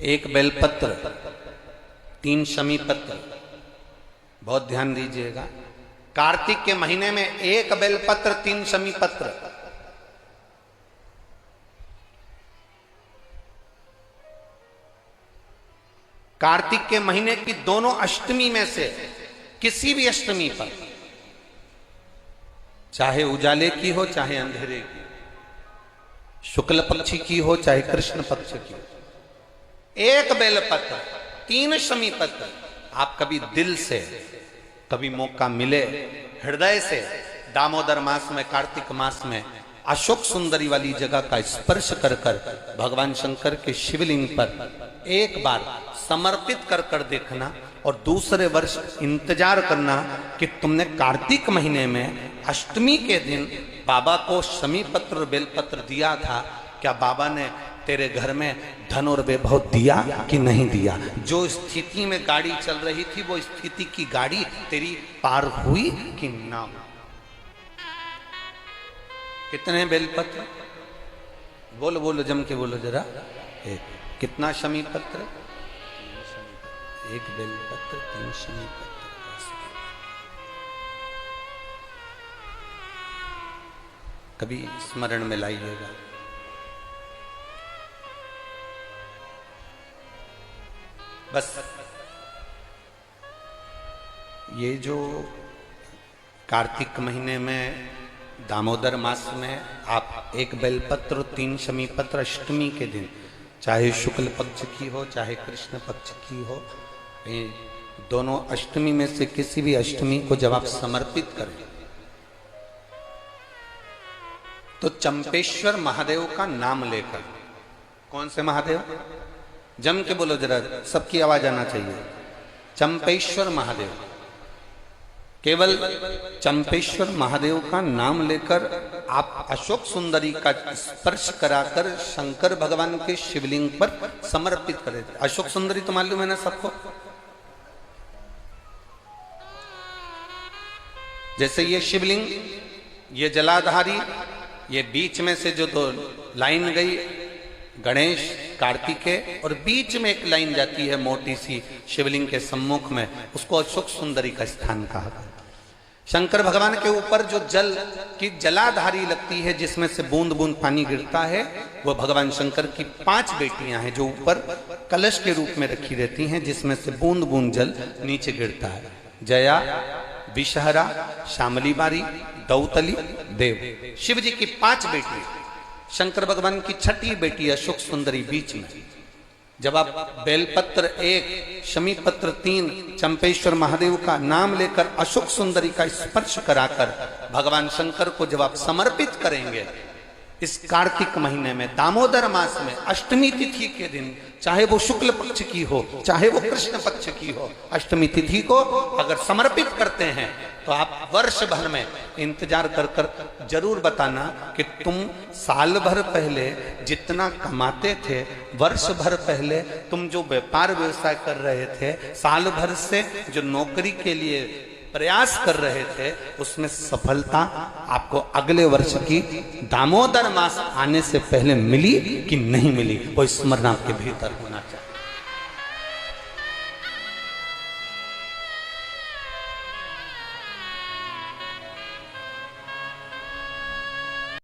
एक बेलपत्र, 3 शमी पत्र। बहुत ध्यान दीजिएगा, कार्तिक के महीने में 1 बेलपत्र 3 शमी पत्र। कार्तिक के महीने की दोनों अष्टमी में से किसी भी अष्टमी पर, चाहे उजाले की हो चाहे अंधेरे की, शुक्ल पक्ष की हो चाहे कृष्ण पक्ष की, 1 बेलपत्र 3 शमी पत्र। आप कभी दिल से, कभी मौका मिले हृदय से, दामोदर मास में, कार्तिक मास में अशोक सुंदरी वाली जगह का स्पर्श कर कर भगवान शंकर के शिवलिंग पर एक बार समर्पित कर कर देखना, और दूसरे वर्ष इंतजार करना कि तुमने कार्तिक महीने में अष्टमी के दिन बाबा को शमी पत्र और बेलपत्र दिया था, क्या बाबा ने तेरे घर में धन और वैभव दिया कि नहीं दिया? जो स्थिति में गाड़ी चल रही थी वो स्थिति की गाड़ी तेरी पार हुई कि ना? कितने बेलपत्र? बोलो बोलो, जम के बोलो जरा। एक। कितना शमी पत्र? 1 बेलपत्र 3 शमी पत्र। कभी स्मरण में लाइएगा। बस ये जो कार्तिक महीने में, दामोदर मास में आप 1 बेलपत्र और 3 शमी पत्र अष्टमी के दिन, चाहे शुक्ल पक्ष की हो चाहे कृष्ण पक्ष की हो, दोनों अष्टमी में से किसी भी अष्टमी को जब आप समर्पित करें तो चंपेश्वर महादेव का नाम लेकर, कौन से महादेव? जम के बोलो जरा, सबकी आवाज आना चाहिए। चंपेश्वर महादेव, केवल चंपेश्वर महादेव का नाम लेकर आप अशोक सुंदरी का स्पर्श कराकर शंकर भगवान के शिवलिंग पर समर्पित करें। अशोक सुंदरी तो मालूम है ना सबको? जैसे ये शिवलिंग, ये जलाधारी, ये बीच में से जो 2 लाइन गई, गणेश कार्तिकेय, और बीच में एक लाइन जाती है मोटी सी शिवलिंग के सम्मुख में, उसको अशोक सुंदरी का स्थान कहा। शंकर भगवान के ऊपर जो जल की जलाधारी लगती है, जिसमें से बूंद बूंद पानी गिरता है, वो भगवान शंकर की 5 बेटियां हैं जो ऊपर कलश के रूप में रखी रहती हैं, जिसमें से बूंद बूंद जल नीचे गिरता है। जया, विषहरा, शामली बारी, दौतली, देव। शिव जी की 5 बेटी, शंकर भगवान की 6ठी बेटी अशोक सुंदरी बीच में। जब आप बेलपत्र 1, शमी पत्र 3, चंपेश्वर महादेव का नाम लेकर अशोक सुंदरी का स्पर्श कराकर भगवान शंकर को जब आप समर्पित करेंगे इस कार्तिक महीने में, दामोदर मास में, अष्टमी तिथि के दिन, चाहे वो शुक्ल पक्ष की हो चाहे वो कृष्ण पक्ष की हो, अष्टमी तिथि को अगर समर्पित करते हैं तो आप वर्ष भर में इंतजार कर कर जरूर बताना कि तुम साल भर पहले जितना कमाते थे, वर्ष भर पहले तुम जो व्यापार व्यवसाय कर रहे थे, साल भर से जो नौकरी के लिए प्रयास कर रहे थे, उसमें सफलता आपको अगले वर्ष की दामोदर मास आने से पहले मिली कि नहीं मिली, वो स्मरण आपके भीतर होना चाहिए।